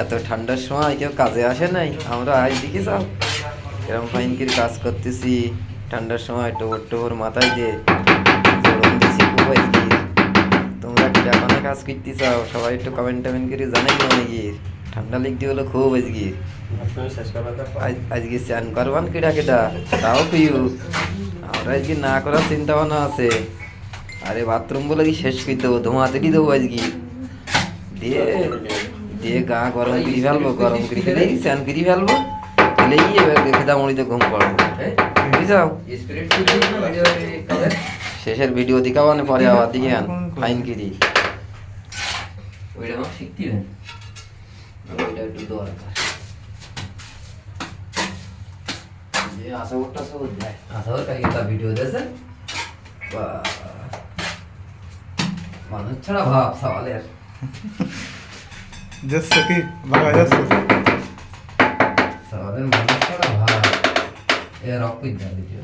এত ঠান্ডার সময় কেউ কাজে আসে নাই, আমরা আজ দিকে যাও এরকম ফাইনকির কাজ করতেছি ঠান্ডার সময় টোবর টোবর মাথায় দিয়ে গরম দিছি খুব আজকে। তোমরা কি জাপানে কাজ করতে চাও সবাই একটু কমেন্ট টমেন্ট করে জানাই অনেকে। ঠান্ডা লিখতে হলো খুব আজকে। আজকে স্নান করবান কেডা কেডা তাও পিউ, আমরা আজকে না করার চিন্তা ভাবনা আছে। আরে বাথরুম বলে কি শেষ করে দেবো, ধোঁয়াতেই দেবো আজকে দিয়ে দিয়ে গা গরম করে ফেলবো, গরম করে ফেলেই স্নান করে ফেলবো, ফেলেই এবার খেদামড়িতে ঘুম পড়বো বুঝাও। শেষের ভিডিও দেখাবানে পরে আবার দিকে আন ফাইন কিরি ওইটা শিখতে ওইটা একটু দরকার। আশা করতে দেয় আশা করি ভিডিও দিয়েছে মানুষ ছাড়া ভাব সওয়ালের যাচ্ছে কি ভাগা যাচ্ছে সওয়ালের মানুষ ছাড়া ভাব এ রক ভিডিও